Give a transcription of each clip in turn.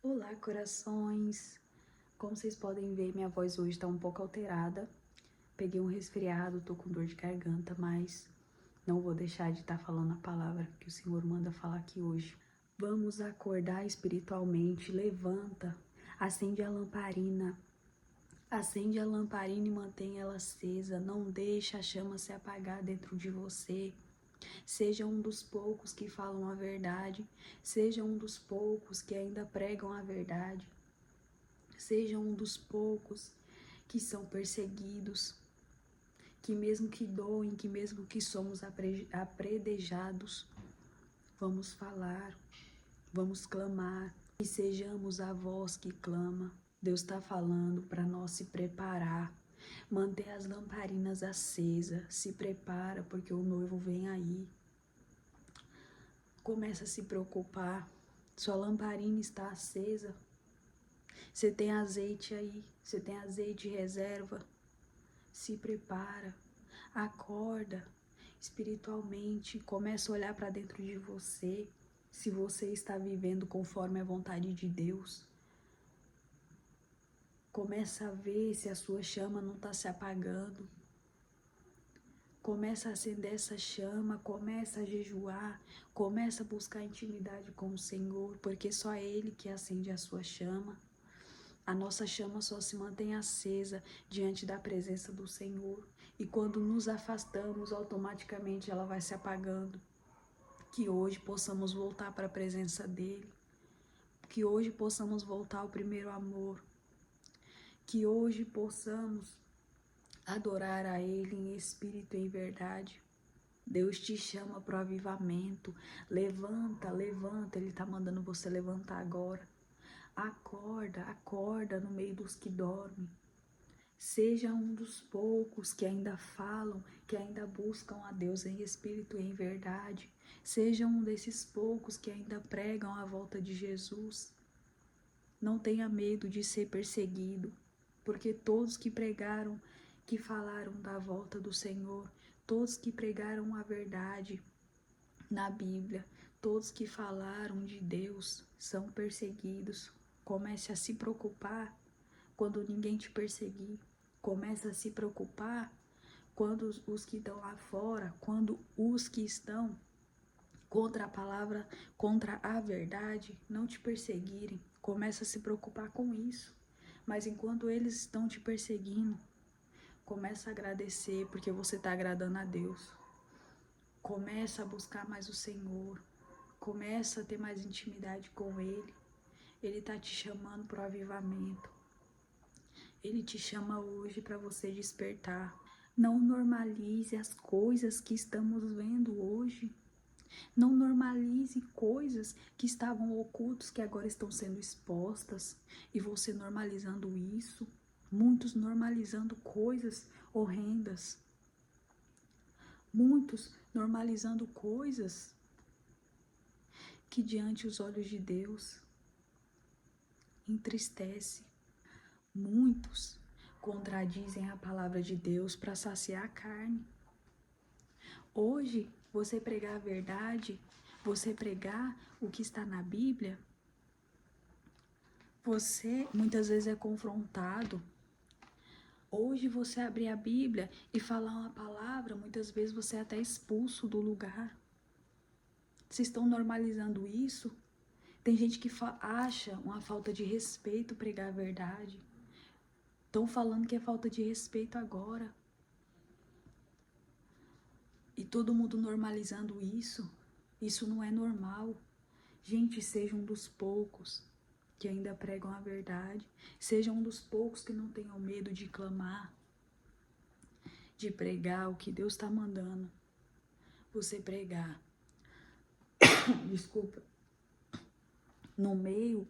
Olá, corações! Como vocês podem ver, minha voz hoje está um pouco alterada. Peguei um resfriado, tô com dor de garganta, mas não vou deixar de estar falando a palavra que o Senhor manda falar aqui hoje. Vamos acordar espiritualmente, levanta, acende a lamparina e mantém ela acesa, não deixa a chama se apagar dentro de você. Seja um dos poucos que falam a verdade, seja um dos poucos que ainda pregam a verdade. Seja um dos poucos que são perseguidos, que mesmo que doem, que mesmo que somos apredejados, vamos falar, vamos clamar, e sejamos a voz que clama. Deus está falando para nós se preparar, manter as lamparinas acesas, se prepara porque o noivo vem aí. Começa a se preocupar, sua lamparina está acesa. Você tem azeite aí, você tem azeite de reserva. Se prepara, acorda espiritualmente, começa a olhar para dentro de você, se você está vivendo conforme a vontade de Deus. Começa a ver se a sua chama não está se apagando. Começa a acender essa chama, começa a jejuar, começa a buscar intimidade com o Senhor, porque só é Ele que acende a sua chama. A nossa chama só se mantém acesa diante da presença do Senhor. E quando nos afastamos, automaticamente ela vai se apagando. Que hoje possamos voltar para a presença dEle. Que hoje possamos voltar ao primeiro amor. Que hoje possamos adorar a Ele em espírito e em verdade. Deus te chama para o avivamento. Levanta, levanta. Ele está mandando você levantar agora. Acorda, acorda no meio dos que dormem. Seja um dos poucos que ainda falam, que ainda buscam a Deus em espírito e em verdade. Seja um desses poucos que ainda pregam a volta de Jesus. Não tenha medo de ser perseguido, porque todos que pregaram, que falaram da volta do Senhor, todos que pregaram a verdade na Bíblia, todos que falaram de Deus são perseguidos. Comece a se preocupar quando ninguém te perseguir. Comece a se preocupar quando os que estão lá fora, quando os que estão contra a palavra, contra a verdade, não te perseguirem. Comece a se preocupar com isso. Mas enquanto eles estão te perseguindo, comece a agradecer porque você está agradando a Deus. Começa a buscar mais o Senhor. Começa a ter mais intimidade com Ele. Ele está te chamando para o avivamento. Ele te chama hoje para você despertar. Não normalize as coisas que estamos vendo hoje. Não normalize coisas que estavam ocultas, que agora estão sendo expostas. E você normalizando isso. Muitos normalizando coisas horrendas. Muitos normalizando coisas que diante os olhos de Deus entristece. Muitos contradizem a palavra de Deus para saciar a carne. Hoje, você pregar a verdade, você pregar o que está na Bíblia, você muitas vezes é confrontado. Hoje você abrir a Bíblia e falar uma palavra, muitas vezes você é até expulso do lugar. Vocês estão normalizando isso? Tem gente que acha uma falta de respeito pregar a verdade. Estão falando que é falta de respeito agora. E todo mundo normalizando isso. Isso não é normal. Gente, seja um dos poucos que ainda pregam a verdade. Seja um dos poucos que não tenham medo de clamar, de pregar o que Deus está mandando você pregar. Desculpa. No meio,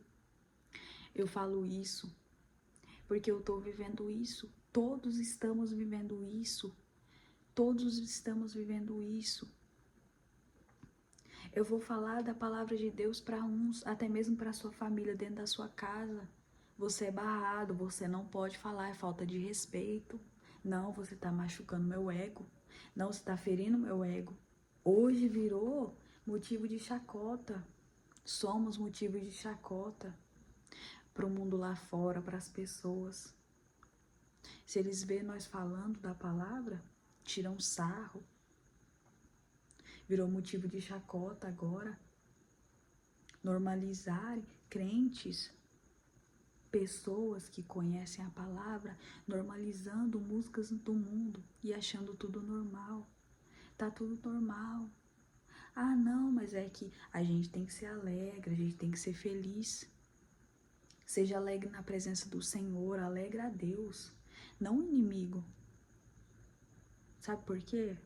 eu falo isso, porque eu estou vivendo isso. Todos estamos vivendo isso. Todos estamos vivendo isso. Eu vou falar da palavra de Deus para uns, até mesmo para sua família, dentro da sua casa. Você é barrado, você não pode falar, é falta de respeito. Não, você está machucando meu ego. Não, você está ferindo meu ego. Hoje virou motivo de chacota. Somos motivo de chacota. para o mundo lá fora, para as pessoas. Se eles verem nós falando da palavra, tiram sarro. Virou motivo de chacota agora. Normalizarem crentes, pessoas que conhecem a palavra, normalizando músicas do mundo e achando tudo normal. Tá tudo normal. Ah, não, mas é que a gente tem que ser alegre, a gente tem que ser feliz. Seja alegre na presença do Senhor, alegre a Deus, não o inimigo. Sabe por quê?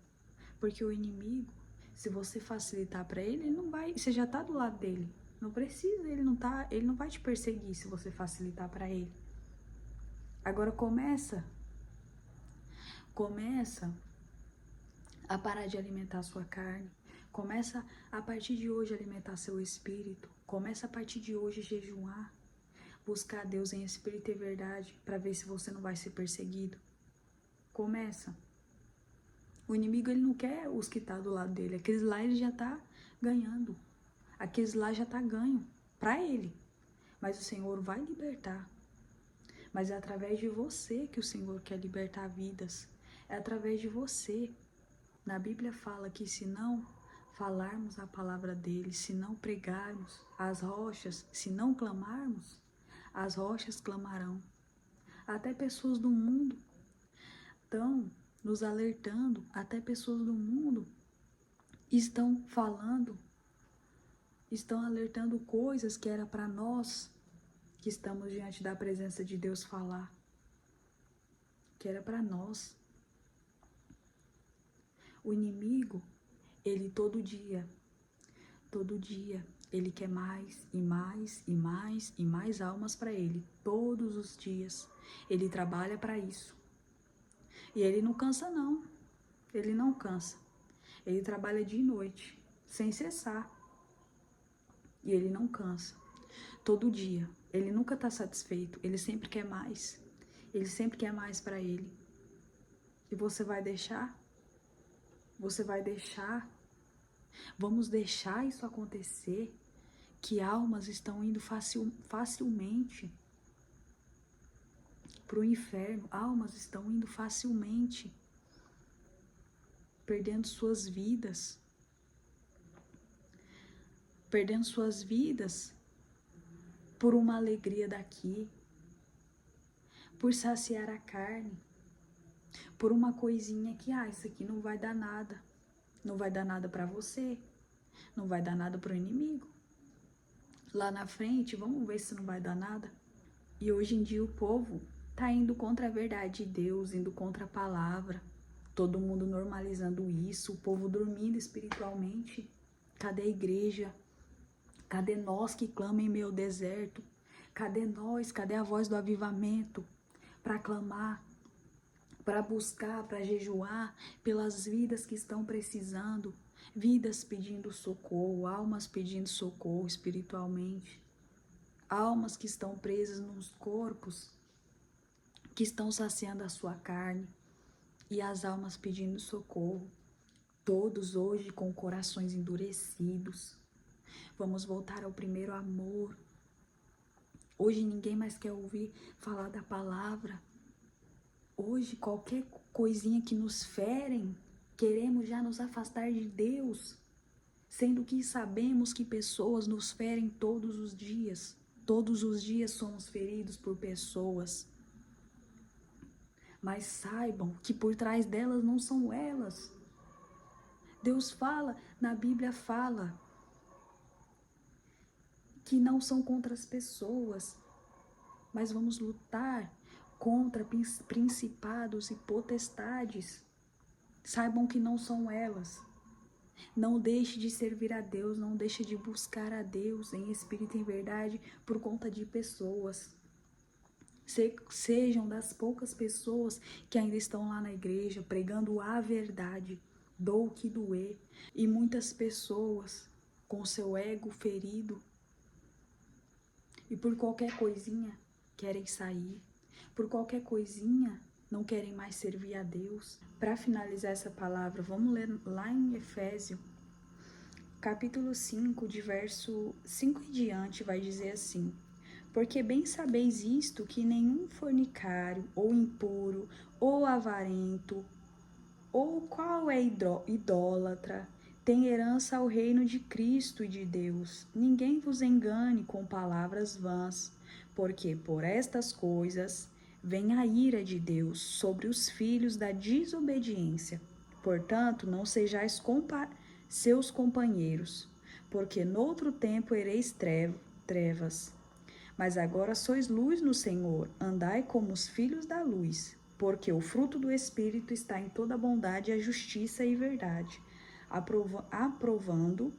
Porque o inimigo, se você facilitar para ele, ele não vai, você já tá do lado dele. Não precisa, ele não vai te perseguir se você facilitar para ele. Agora começa a parar de alimentar a sua carne. Começa a partir de hoje a alimentar seu espírito. Começa a partir de hoje a jejuar. Buscar Deus em espírito e verdade para ver se você não vai ser perseguido. Começa. O inimigo, ele não quer os que estão do lado dele. Aqueles lá ele já tá ganhando. Aqueles lá já tá ganho para ele. Mas o Senhor vai libertar. Mas é através de você que o Senhor quer libertar vidas. É através de você. Na Bíblia fala que se não falarmos a palavra dele, se não pregarmos as rochas, se não clamarmos, as rochas clamarão. Até pessoas do mundo estão nos alertando, até pessoas do mundo estão falando, estão alertando coisas que era para nós que estamos diante da presença de Deus falar, que era para nós. O inimigo, ele todo dia, ele quer mais e mais e mais e mais almas para ele, todos os dias. Ele trabalha para isso. E ele não cansa não, ele não cansa. Ele trabalha dia e noite, sem cessar. E ele não cansa. Todo dia, ele nunca está satisfeito, ele sempre quer mais. Ele sempre quer mais para ele. E você vai deixar? Você vai deixar? Vamos deixar isso acontecer? Que almas estão indo facilmente para o inferno. Almas estão indo facilmente, perdendo suas vidas. Perdendo suas vidas por uma alegria daqui, por saciar a carne, por uma coisinha que, isso aqui não vai dar nada. Não vai dar nada para você, não vai dar nada para o inimigo. Lá na frente, vamos ver se não vai dar nada. E hoje em dia o povo tá indo contra a verdade de Deus, indo contra a palavra. Todo mundo normalizando isso, o povo dormindo espiritualmente. Cadê a igreja? Cadê nós que clamam em meio ao deserto? Cadê nós? Cadê a voz do avivamento? Para clamar, para buscar, para jejuar pelas vidas que estão precisando. Vidas pedindo socorro, almas pedindo socorro espiritualmente. Almas que estão presas nos corpos, que estão saciando a sua carne. E as almas pedindo socorro. Todos hoje com corações endurecidos. Vamos voltar ao primeiro amor. Hoje ninguém mais quer ouvir falar da palavra. Hoje qualquer coisinha que nos ferem, queremos já nos afastar de Deus. Sendo que sabemos que pessoas nos ferem todos os dias. Todos os dias somos feridos por pessoas. Mas saibam que por trás delas não são elas. Deus fala, na Bíblia fala, que não são contra as pessoas, mas vamos lutar contra principados e potestades. Saibam que não são elas. Não deixe de servir a Deus, não deixe de buscar a Deus em espírito e em verdade por conta de pessoas. Sejam das poucas pessoas que ainda estão lá na igreja pregando a verdade, dou o que doer. E muitas pessoas com seu ego ferido, e por qualquer coisinha querem sair. Por qualquer coisinha não querem mais servir a Deus. Para finalizar essa palavra, vamos ler lá em Efésios, capítulo 5, de verso 5 em diante, vai dizer assim: Porque bem sabeis isto, que nenhum fornicário, ou impuro, ou avarento, ou qual é idólatra, tem herança ao reino de Cristo e de Deus. Ninguém vos engane com palavras vãs, porque por estas coisas vem a ira de Deus sobre os filhos da desobediência. Portanto, não sejais seus companheiros, porque noutro tempo ereis trevas. Mas agora sois luz no Senhor, andai como os filhos da luz, porque o fruto do Espírito está em toda bondade, a justiça e verdade, aprovando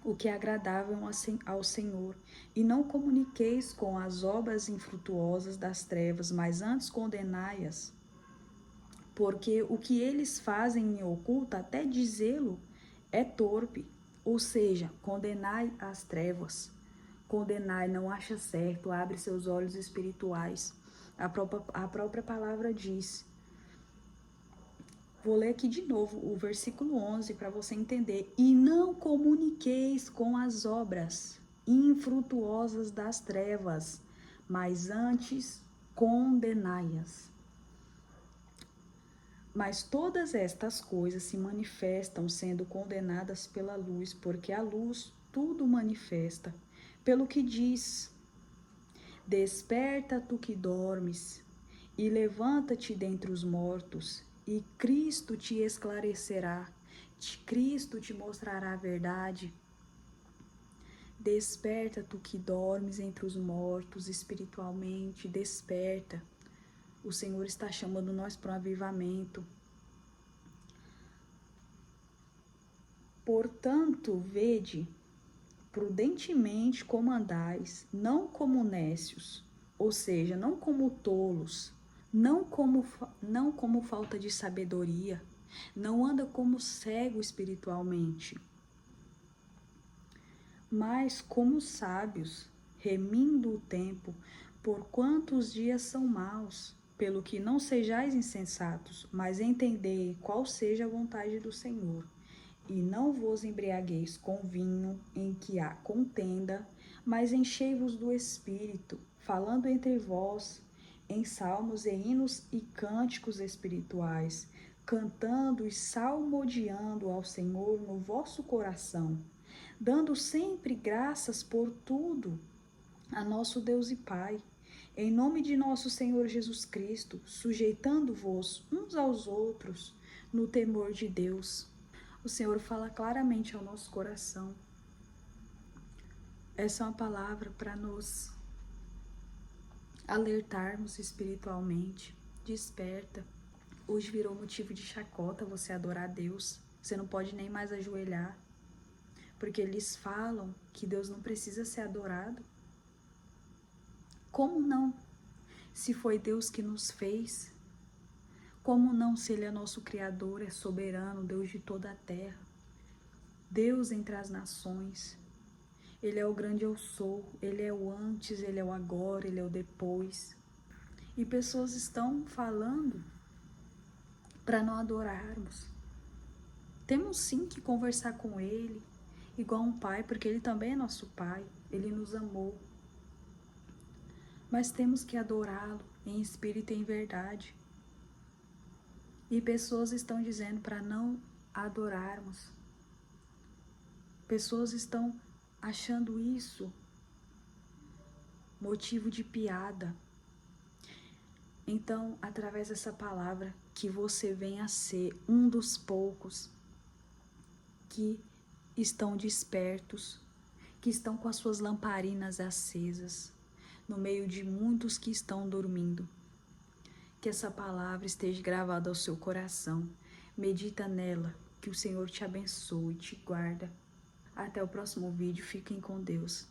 o que é agradável ao Senhor. E não comuniqueis com as obras infrutuosas das trevas, mas antes condenai-as. Porque o que eles fazem em oculto, até dizê-lo, é torpe. Ou seja, condenai as trevas. Condenai, não acha certo, abre seus olhos espirituais. A própria palavra diz. Vou ler aqui de novo o versículo 11 para você entender. E não comuniqueis com as obras infrutuosas das trevas, mas antes condenai-as. Mas todas estas coisas se manifestam sendo condenadas pela luz, porque a luz tudo manifesta. Pelo que diz: desperta tu que dormes, e levanta-te dentre os mortos, e Cristo te esclarecerá, Cristo te mostrará a verdade. Desperta tu que dormes entre os mortos espiritualmente, desperta. O Senhor está chamando nós para um avivamento. Portanto, vede prudentemente como andais, não como nécios, ou seja, não como tolos, não como falta de sabedoria, não anda como cego espiritualmente, mas como sábios, remindo o tempo, porquanto os dias são maus, pelo que não sejais insensatos, mas entendei qual seja a vontade do Senhor. E não vos embriagueis com vinho em que há contenda, mas enchei-vos do Espírito, falando entre vós em salmos e hinos e cânticos espirituais, cantando e salmodiando ao Senhor no vosso coração, dando sempre graças por tudo a nosso Deus e Pai, em nome de nosso Senhor Jesus Cristo, sujeitando-vos uns aos outros no temor de Deus. O Senhor fala claramente ao nosso coração. Essa é uma palavra para nos alertarmos espiritualmente. Desperta. Hoje virou motivo de chacota você adorar a Deus. Você não pode nem mais ajoelhar, porque eles falam que Deus não precisa ser adorado. Como não? Se foi Deus que nos fez. Como não, se Ele é nosso Criador, é soberano, Deus de toda a terra, Deus entre as nações. Ele é o grande eu sou, Ele é o antes, Ele é o agora, Ele é o depois. E pessoas estão falando para não adorarmos. Temos sim que conversar com Ele, igual um pai, porque Ele também é nosso pai, Ele nos amou. Mas temos que adorá-lo em espírito e em verdade. E pessoas estão dizendo para não adorarmos. Pessoas estão achando isso motivo de piada. Então, através dessa palavra, que você venha a ser um dos poucos que estão despertos, que estão com as suas lamparinas acesas, no meio de muitos que estão dormindo. Que essa palavra esteja gravada ao seu coração. Medita nela, que o Senhor te abençoe e te guarda. Até o próximo vídeo. Fiquem com Deus.